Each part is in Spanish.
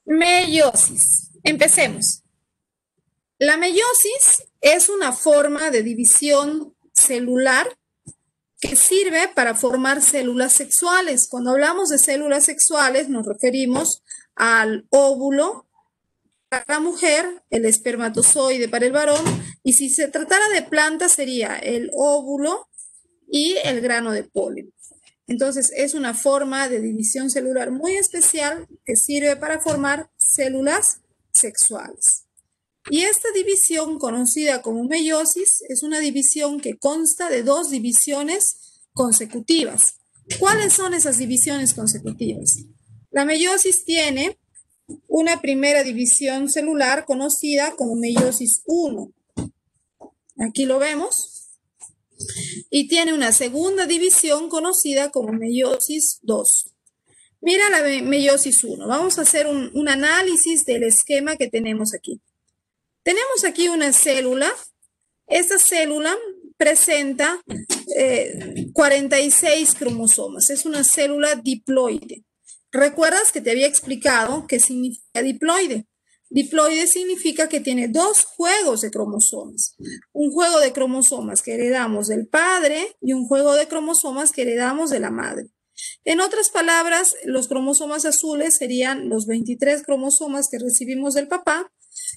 Meiosis. Empecemos. La meiosis es una forma de división celular que sirve para formar células sexuales. Cuando hablamos de células sexuales nos referimos al óvulo para la mujer, el espermatozoide para el varón, y si se tratara de plantas sería el óvulo y el grano de polen. Entonces es una forma de división celular muy especial que sirve para formar células sexuales. Y esta división, conocida como meiosis, es una división que consta de dos divisiones consecutivas. ¿Cuáles son esas divisiones consecutivas? La meiosis tiene una primera división celular conocida como meiosis 1. Aquí lo vemos. Y tiene una segunda división conocida como meiosis 2. Mira la meiosis 1. Vamos a hacer un análisis del esquema que tenemos aquí. Tenemos aquí una célula. Esta célula presenta 46 cromosomas. Es una célula diploide. ¿Recuerdas que te había explicado qué significa diploide? Diploide significa que tiene dos juegos de cromosomas. Un juego de cromosomas que heredamos del padre y un juego de cromosomas que heredamos de la madre. En otras palabras, los cromosomas azules serían los 23 cromosomas que recibimos del papá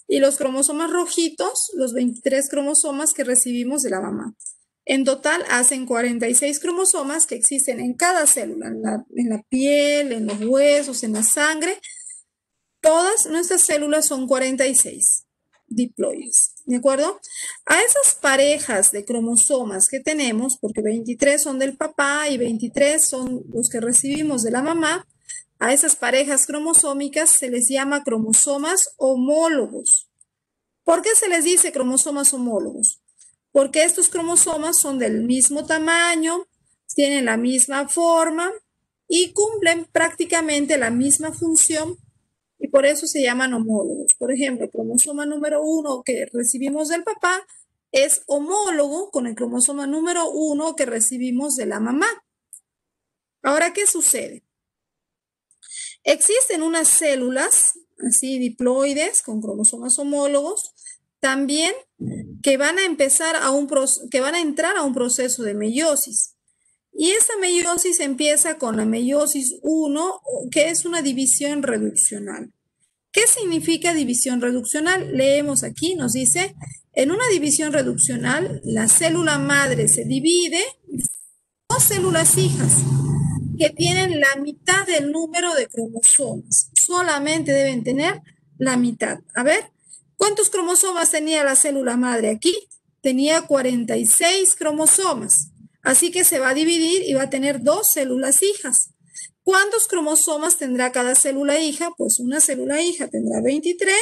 y los cromosomas rojitos, los 23 cromosomas que recibimos de la mamá. En total hacen 46 cromosomas que existen en cada célula, en la piel, en los huesos, en la sangre. Todas nuestras células son 46 diploides, ¿de acuerdo? A esas parejas de cromosomas que tenemos, porque 23 son del papá y 23 son los que recibimos de la mamá, a esas parejas cromosómicas se les llama cromosomas homólogos. ¿Por qué se les dice cromosomas homólogos? Porque estos cromosomas son del mismo tamaño, tienen la misma forma y cumplen prácticamente la misma función y por eso se llaman homólogos. Por ejemplo, el cromosoma número 1 que recibimos del papá es homólogo con el cromosoma número 1 que recibimos de la mamá. Ahora, ¿qué sucede? Existen unas células así diploides con cromosomas homólogos también que van a entrar a un proceso de meiosis. Y esa meiosis empieza con la meiosis 1, que es una división reduccional. ¿Qué significa división reduccional? Leemos aquí, nos dice, en una división reduccional, la célula madre se divide en dos células hijas que tienen la mitad del número de cromosomas. Solamente deben tener la mitad. A ver, ¿cuántos cromosomas tenía la célula madre aquí? Tenía 46 cromosomas. Así que se va a dividir y va a tener dos células hijas. ¿Cuántos cromosomas tendrá cada célula hija? Pues una célula hija tendrá 23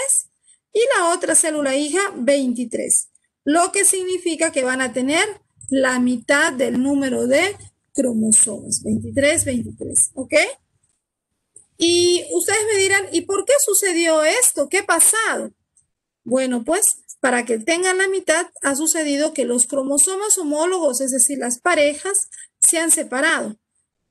y la otra célula hija 23. Lo que significa que van a tener la mitad del número de cromosomas, 23, 23, ¿ok? Y ustedes me dirán, ¿y por qué sucedió esto? ¿Qué ha pasado? Bueno, pues para que tengan la mitad ha sucedido que los cromosomas homólogos, es decir, las parejas, se han separado.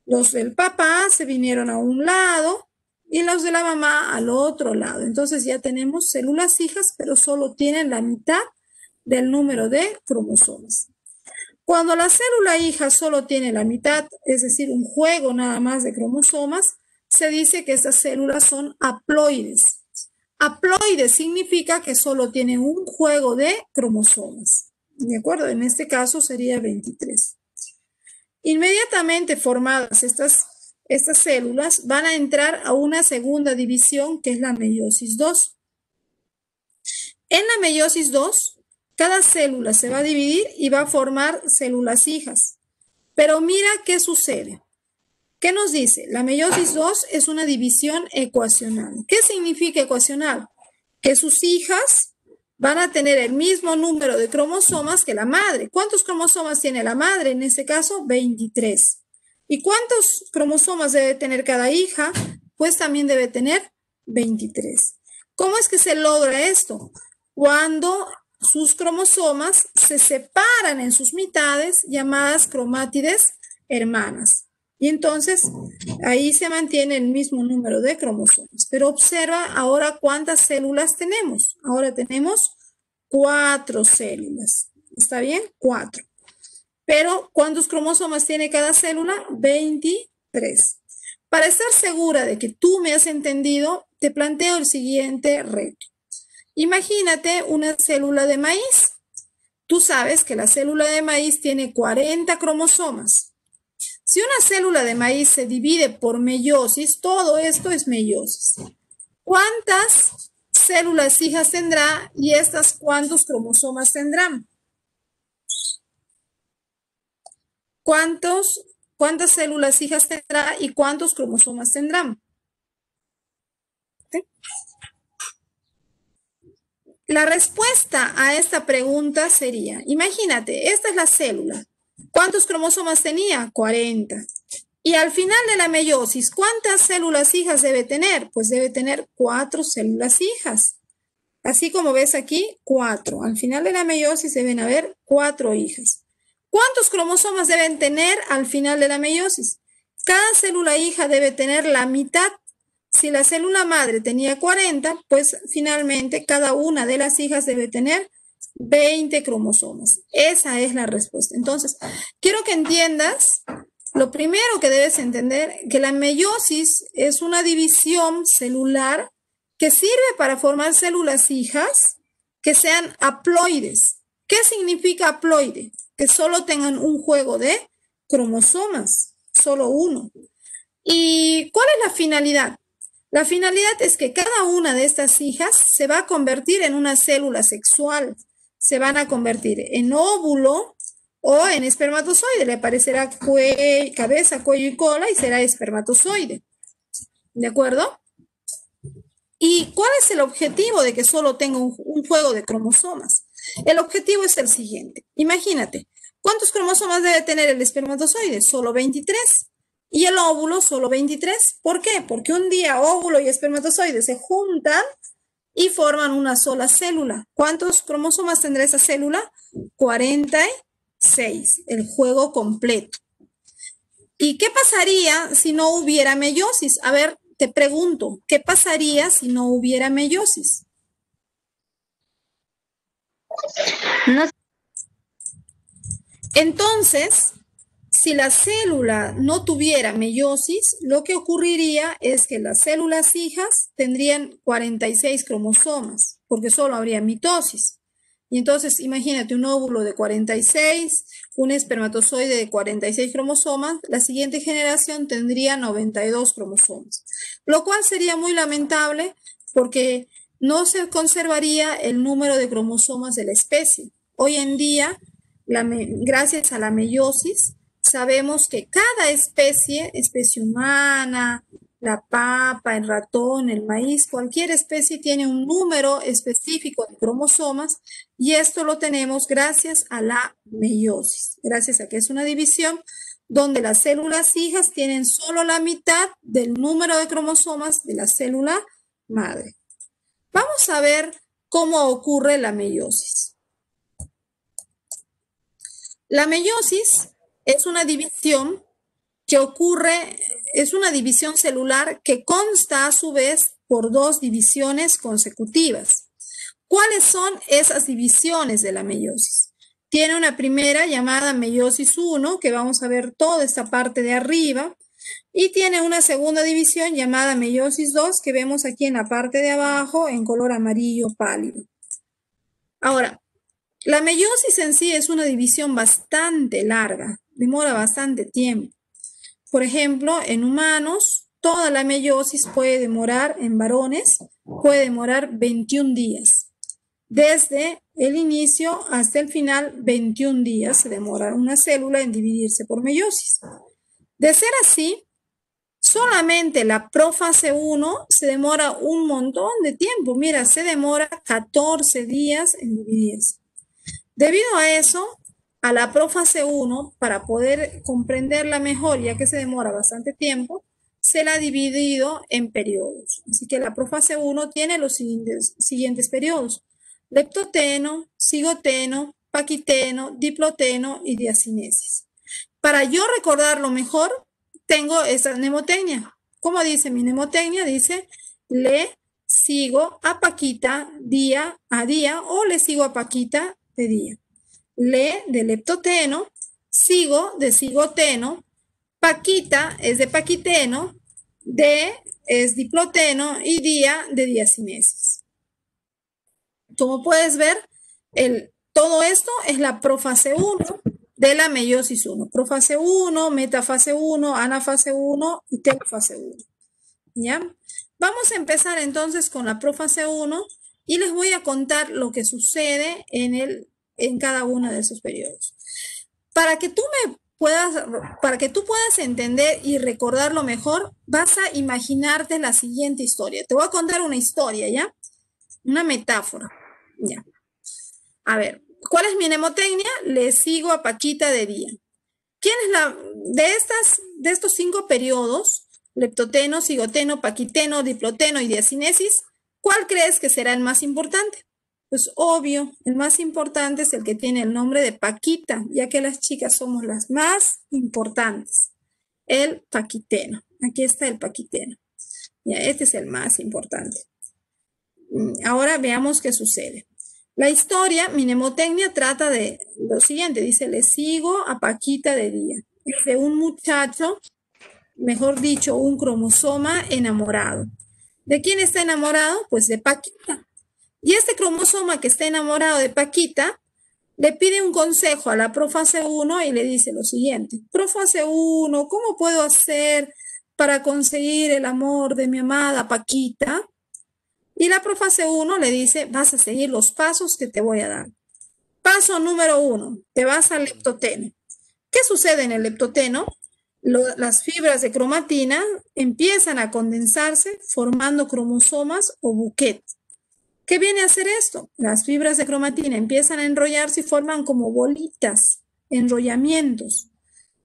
Los del papá se vinieron a un lado y los de la mamá al otro lado. Entonces ya tenemos células hijas, pero solo tienen la mitad del número de cromosomas. Cuando la célula hija solo tiene la mitad, es decir, un juego nada más de cromosomas, se dice que estas células son haploides. Haploide significa que solo tiene un juego de cromosomas. ¿De acuerdo? En este caso sería 23. Inmediatamente formadas estas células van a entrar a una segunda división que es la meiosis 2. En la meiosis 2, cada célula se va a dividir y va a formar células hijas. Pero mira qué sucede. ¿Qué nos dice? La meiosis 2 es una división ecuacional. ¿Qué significa ecuacional? Que sus hijas van a tener el mismo número de cromosomas que la madre. ¿Cuántos cromosomas tiene la madre? En este caso, 23. ¿Y cuántos cromosomas debe tener cada hija? Pues también debe tener 23. ¿Cómo es que se logra esto? Cuando sus cromosomas se separan en sus mitades, llamadas cromátides hermanas. Y entonces ahí se mantiene el mismo número de cromosomas. Pero observa ahora cuántas células tenemos. Ahora tenemos 4 células. ¿Está bien? 4. Pero ¿cuántos cromosomas tiene cada célula? 23. Para estar segura de que tú me has entendido, te planteo el siguiente reto. Imagínate una célula de maíz. Tú sabes que la célula de maíz tiene 40 cromosomas. Si una célula de maíz se divide por meiosis, todo esto es meiosis. ¿Cuántas células hijas tendrá y estas cuántos cromosomas tendrán? ¿Cuántas células hijas tendrá y cuántos cromosomas tendrán? ¿Sí? La respuesta a esta pregunta sería, imagínate, esta es la célula. ¿Cuántos cromosomas tenía? 40. Y al final de la meiosis, ¿cuántas células hijas debe tener? Pues debe tener 4 células hijas. Así como ves aquí, 4. Al final de la meiosis deben haber 4 hijas. ¿Cuántos cromosomas deben tener al final de la meiosis? Cada célula hija debe tener la mitad. Si la célula madre tenía 40, pues finalmente cada una de las hijas debe tener 20 cromosomas. Esa es la respuesta. Entonces, quiero que entiendas, lo primero que debes entender, que la meiosis es una división celular que sirve para formar células hijas que sean haploides. ¿Qué significa haploide? Que solo tengan un juego de cromosomas, solo uno. ¿Y cuál es la finalidad? La finalidad es que cada una de estas hijas se va a convertir en una célula sexual. Se van a convertir en óvulo o en espermatozoide. Le aparecerá cabeza, cuello y cola y será espermatozoide. ¿De acuerdo? ¿Y cuál es el objetivo de que solo tenga un juego de cromosomas? El objetivo es el siguiente. Imagínate, ¿cuántos cromosomas debe tener el espermatozoide? Solo 23. Y el óvulo solo 23. ¿Por qué? Porque un día óvulo y espermatozoide se juntan y forman una sola célula. ¿Cuántos cromosomas tendrá esa célula? 46. El juego completo. ¿Y qué pasaría si no hubiera meiosis? A ver, te pregunto, ¿qué pasaría si no hubiera meiosis? No. Entonces, si la célula no tuviera meiosis, lo que ocurriría es que las células hijas tendrían 46 cromosomas, porque solo habría mitosis. Y entonces, imagínate un óvulo de 46, un espermatozoide de 46 cromosomas, la siguiente generación tendría 92 cromosomas, lo cual sería muy lamentable porque no se conservaría el número de cromosomas de la especie. Hoy en día, gracias a la meiosis, sabemos que cada especie humana, la papa, el ratón, el maíz, cualquier especie tiene un número específico de cromosomas y esto lo tenemos gracias a la meiosis, gracias a que es una división donde las células hijas tienen solo la mitad del número de cromosomas de la célula madre. Vamos a ver cómo ocurre la meiosis. La meiosis es una división que ocurre, es una división celular que consta a su vez por 2 divisiones consecutivas. ¿Cuáles son esas divisiones de la meiosis? Tiene una primera llamada meiosis 1, que vamos a ver toda esta parte de arriba, y tiene una segunda división llamada meiosis 2, que vemos aquí en la parte de abajo en color amarillo pálido. Ahora, la meiosis en sí es una división bastante larga, demora bastante tiempo. Por ejemplo, en humanos, toda la meiosis puede demorar, en varones, puede demorar 21 días. Desde el inicio hasta el final, 21 días se demora una célula en dividirse por meiosis. De ser así, solamente la prófase 1 se demora un montón de tiempo. Mira, se demora 14 días en dividirse. Debido a eso, a la prófase 1, para poder comprenderla mejor, ya que se demora bastante tiempo, se la ha dividido en periodos. Así que la prófase 1 tiene los siguientes periodos: leptoteno, cigoteno, paquiteno, diploteno y diacinesis. Para yo recordarlo mejor, tengo esta mnemotecnia. ¿Cómo dice mi mnemotecnia? Dice, le sigo a Paquita día a día o le sigo a Paquita de día. Le de leptoteno, sigo de sigoteno, Paquita es de paquiteno, de es diploteno y día de diacinesis. Como puedes ver, todo esto es la profase 1 de la meiosis 1. Profase 1, metafase 1, anafase 1 y telofase 1. ¿Ya? Vamos a empezar entonces con la profase 1 y les voy a contar lo que sucede en cada uno de esos periodos. Para que tú puedas entender y recordarlo mejor, vas a imaginarte la siguiente historia. Te voy a contar una historia, ¿ya? Una metáfora, ¿ya? A ver, ¿cuál es mi mnemotecnia? Le sigo a Paquita de día. ¿Quién es de estos 5 periodos, leptoteno, sigoteno, paquiteno, diploteno y diacinesis, cuál crees que será el más importante? Pues obvio, el más importante es el que tiene el nombre de Paquita, ya que las chicas somos las más importantes. El paquiteno. Aquí está el paquiteno. Ya, este es el más importante. Ahora veamos qué sucede. La historia, mi mnemotecnia, trata de lo siguiente. Dice, le sigo a Paquita de día. Es de un muchacho, mejor dicho, un cromosoma enamorado. ¿De quién está enamorado? Pues de Paquita. Y este cromosoma que está enamorado de Paquita le pide un consejo a la profase 1 y le dice lo siguiente. Profase 1, ¿cómo puedo hacer para conseguir el amor de mi amada Paquita? Y la profase 1 le dice, vas a seguir los pasos que te voy a dar. Paso número 1, te vas al leptoteno. ¿Qué sucede en el leptoteno? Las fibras de cromatina empiezan a condensarse formando cromosomas o buquet. ¿Qué viene a hacer esto? Las fibras de cromatina empiezan a enrollarse y forman como bolitas, enrollamientos.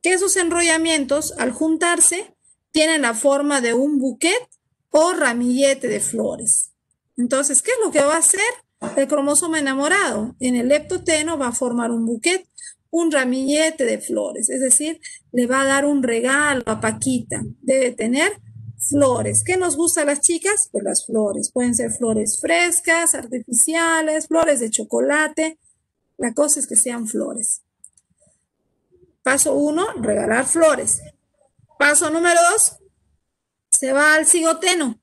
Que esos enrollamientos, al juntarse, tienen la forma de un buquet o ramillete de flores. Entonces, ¿qué es lo que va a hacer el cromosoma enamorado? En el leptoteno va a formar un buquet, un ramillete de flores, es decir, le va a dar un regalo a Paquita. Debe tener flores. ¿Qué nos gusta a las chicas? Pues las flores. Pueden ser flores frescas, artificiales, flores de chocolate. La cosa es que sean flores. Paso 1, regalar flores. Paso número 2, se va al cigoteno.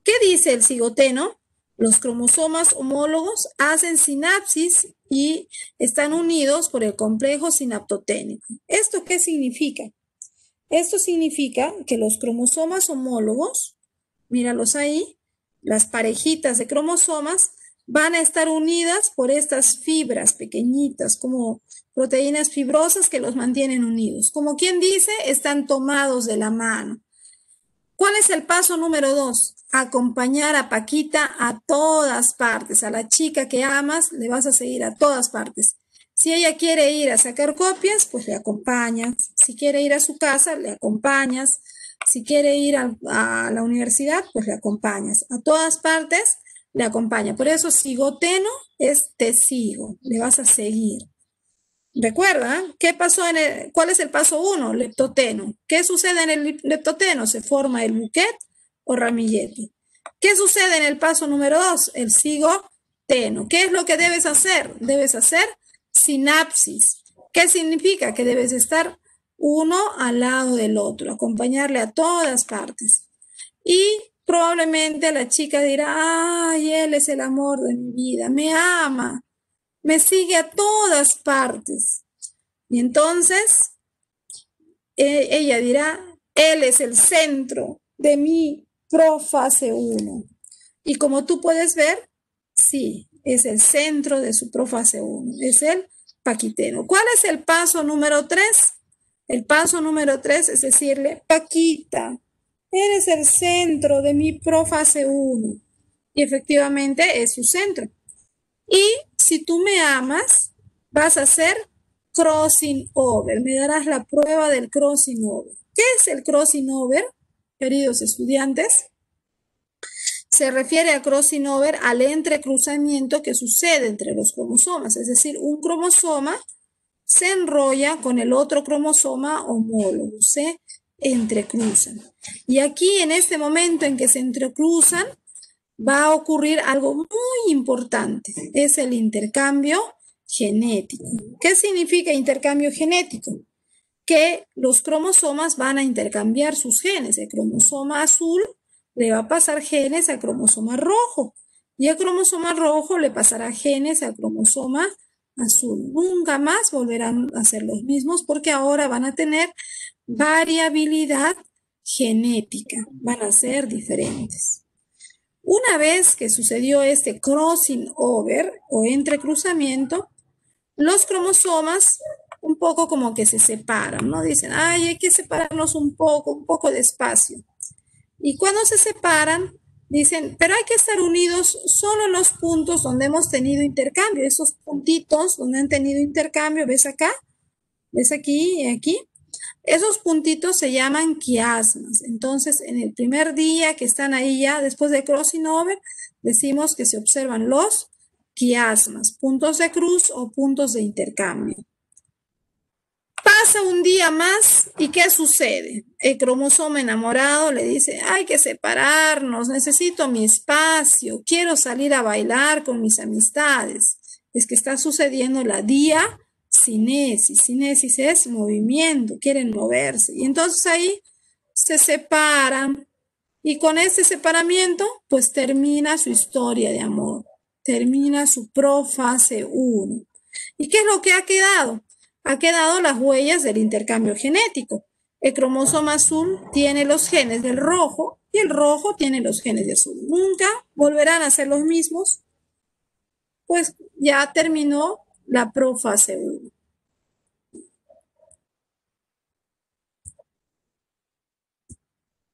¿Qué dice el cigoteno? Los cromosomas homólogos hacen sinapsis y están unidos por el complejo sinaptoténico. ¿Esto qué significa? Esto significa que los cromosomas homólogos, míralos ahí, las parejitas de cromosomas van a estar unidas por estas fibras pequeñitas, como proteínas fibrosas que los mantienen unidos. Como quien dice, están tomados de la mano. ¿Cuál es el paso número 2? Acompañar a Paquita a todas partes. A la chica que amas le vas a seguir a todas partes. Si ella quiere ir a sacar copias, pues le acompañas. Si quiere ir a su casa, le acompañas. Si quiere ir a la universidad, pues le acompañas. A todas partes le acompaña. Por eso sigoteno es te sigo, le vas a seguir. Recuerda, ¿qué pasó cuál es el paso 1? Leptoteno. ¿Qué sucede en el leptoteno? Se forma el buquet o ramillete. ¿Qué sucede en el paso número 2? El sigoteno. ¿Qué es lo que debes hacer? Debes hacer sinapsis. ¿Qué significa? Que debes estar uno al lado del otro, acompañarle a todas partes. Y probablemente la chica dirá, ay, él es el amor de mi vida, me ama, me sigue a todas partes. Y entonces ella dirá, él es el centro de mi profase 1. Y como tú puedes ver, sí, es el centro de su profase 1, es el paquiteno. ¿Cuál es el paso número 3? El paso número 3 es decirle, Paquita, eres el centro de mi profase 1. Y efectivamente es su centro. Y si tú me amas, vas a hacer crossing over. Me darás la prueba del crossing over. ¿Qué es el crossing over, queridos estudiantes? Se refiere a crossing over al entrecruzamiento que sucede entre los cromosomas. Es decir, un cromosoma se enrolla con el otro cromosoma homólogo. Se entrecruzan. Y aquí, en este momento en que se entrecruzan, va a ocurrir algo muy importante, es el intercambio genético. ¿Qué significa intercambio genético? Que los cromosomas van a intercambiar sus genes. El cromosoma azul le va a pasar genes al cromosoma rojo y el cromosoma rojo le pasará genes al cromosoma azul. Nunca más volverán a ser los mismos porque ahora van a tener variabilidad genética, van a ser diferentes. Una vez que sucedió este crossing over o entrecruzamiento, los cromosomas un poco como que se separan, ¿no? Dicen, ay, hay que separarnos un poco de espacio. Y cuando se separan, dicen, pero hay que estar unidos solo en los puntos donde hemos tenido intercambio. Esos puntitos donde han tenido intercambio, ¿ves acá? ¿Ves aquí y aquí? Esos puntitos se llaman quiasmas. Entonces, en el primer día que están ahí ya, después de crossing over, decimos que se observan los quiasmas, puntos de cruz o puntos de intercambio. Pasa un día más y ¿qué sucede? El cromosoma enamorado le dice, hay que separarnos, necesito mi espacio, quiero salir a bailar con mis amistades. Es que está sucediendo la diacinesis. Cinesis es movimiento, quieren moverse. Y entonces ahí se separan y con este separamiento pues termina su historia de amor, termina su profase 1. ¿Y qué es lo que ha quedado? Ha quedado las huellas del intercambio genético. El cromosoma azul tiene los genes del rojo y el rojo tiene los genes de azul. Nunca volverán a ser los mismos, pues ya terminó la profase 1.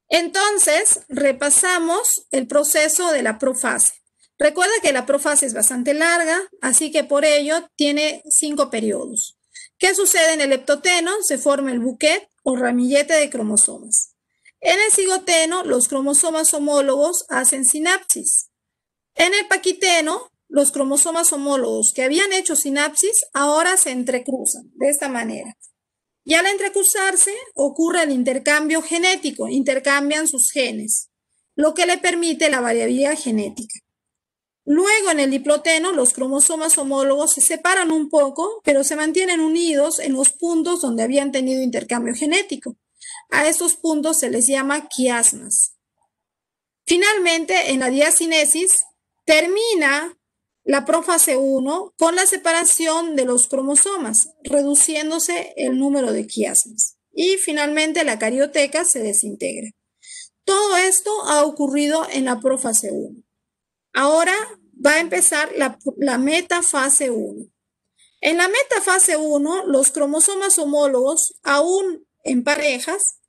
Entonces, repasamos el proceso de la profase. Recuerda que la profase es bastante larga, así que por ello tiene 5 periodos. ¿Qué sucede en el leptoteno? Se forma el buquet o ramillete de cromosomas. En el cigoteno, los cromosomas homólogos hacen sinapsis. En el paquiteno, los cromosomas homólogos que habían hecho sinapsis ahora se entrecruzan de esta manera. Y al entrecruzarse ocurre el intercambio genético, intercambian sus genes, lo que le permite la variabilidad genética. Luego en el diploteno los cromosomas homólogos se separan un poco, pero se mantienen unidos en los puntos donde habían tenido intercambio genético. A estos puntos se les llama quiasmas. Finalmente, en la diacinesis termina la profase 1 con la separación de los cromosomas, reduciéndose el número de quiasmas. Y finalmente la carioteca se desintegra. Todo esto ha ocurrido en la profase 1. Ahora va a empezar la metafase 1. En la metafase 1, los cromosomas homólogos, aún en parejas,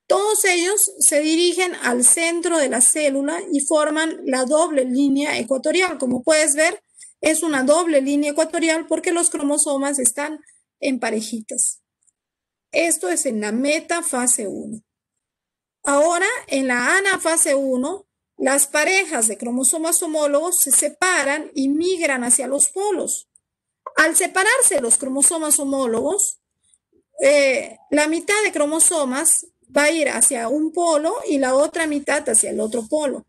todos ellos se dirigen al centro de la célula y forman la doble línea ecuatorial. Como puedes ver, es una doble línea ecuatorial porque los cromosomas están en parejitas. Esto es en la metafase 1. Ahora, en la anafase 1, las parejas de cromosomas homólogos se separan y migran hacia los polos. Al separarse los cromosomas homólogos, la mitad de cromosomas va a ir hacia un polo y la otra mitad hacia el otro polo.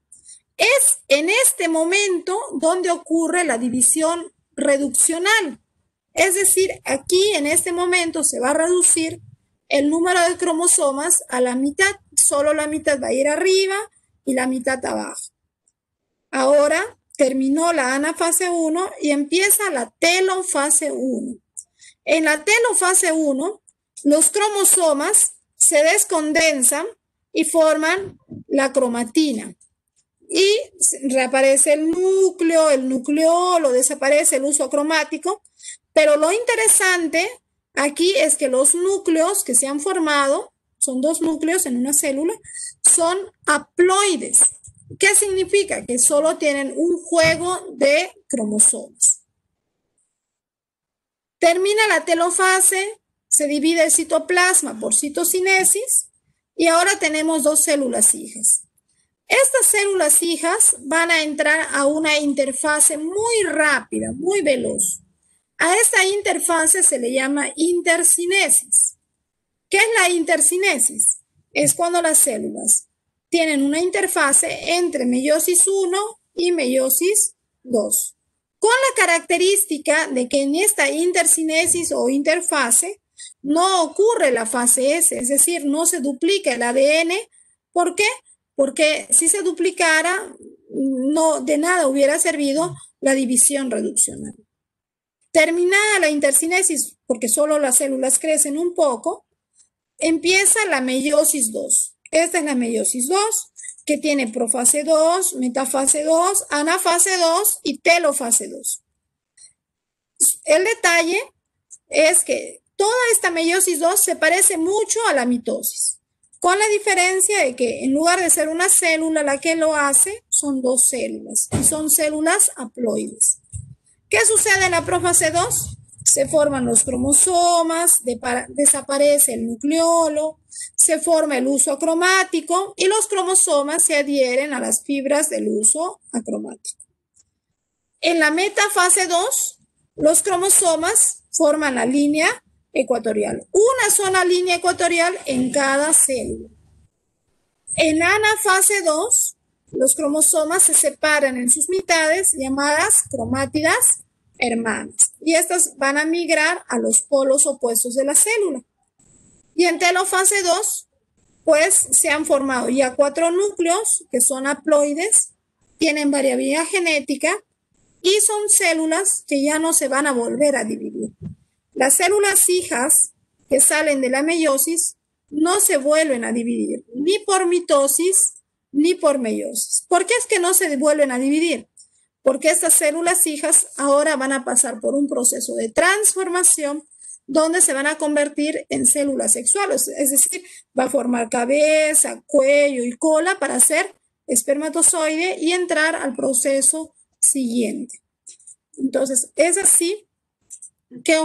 Es en este momento donde ocurre la división reduccional. Es decir, aquí en este momento se va a reducir el número de cromosomas a la mitad. Solo la mitad va a ir arriba y la mitad abajo. Ahora terminó la anafase 1 y empieza la telofase 1. En la telofase 1, los cromosomas se descondensan y forman la cromatina. Y reaparece el nucleolo, desaparece el uso cromático. Pero lo interesante aquí es que los núcleos que se han formado, son 2 núcleos en una célula, son haploides. ¿Qué significa? Que solo tienen un juego de cromosomas. Termina la telofase, se divide el citoplasma por citocinesis y ahora tenemos 2 células hijas. Estas células hijas van a entrar a una interfase muy rápida, muy veloz. A esta interfase se le llama intercinesis. ¿Qué es la intercinesis? es cuando las células tienen una interfase entre meiosis 1 y meiosis 2, con la característica de que en esta intercinesis o interfase no ocurre la fase S, es decir, no se duplica el ADN. ¿Por qué? Porque si se duplicara, no de nada hubiera servido la división reduccional. Terminada la intercinesis, porque solo las células crecen un poco, empieza la meiosis 2. Esta es la meiosis 2, que tiene profase 2, metafase 2, anafase 2 y telofase 2. El detalle es que toda esta meiosis 2 se parece mucho a la mitosis, con la diferencia de que en lugar de ser una célula la que lo hace, son dos células, y son células haploides. ¿Qué sucede en la profase 2? Se forman los cromosomas, desaparece el nucleolo, se forma el uso acromático y los cromosomas se adhieren a las fibras del uso acromático. En la metafase 2, los cromosomas forman la línea ecuatorial, una sola línea ecuatorial en cada célula. En anafase 2, los cromosomas se separan en sus mitades llamadas cromátidas hermanas y estas van a migrar a los polos opuestos de la célula. Y en telofase 2, pues se han formado ya 4 núcleos que son haploides, tienen variabilidad genética y son células que ya no se van a volver a dividir. Las células hijas que salen de la meiosis no se vuelven a dividir, ni por mitosis ni por meiosis. ¿Por qué es que no se vuelven a dividir? Porque estas células hijas ahora van a pasar por un proceso de transformación donde se van a convertir en células sexuales, es decir, va a formar cabeza, cuello y cola para ser espermatozoide y entrar al proceso siguiente. Entonces, es así que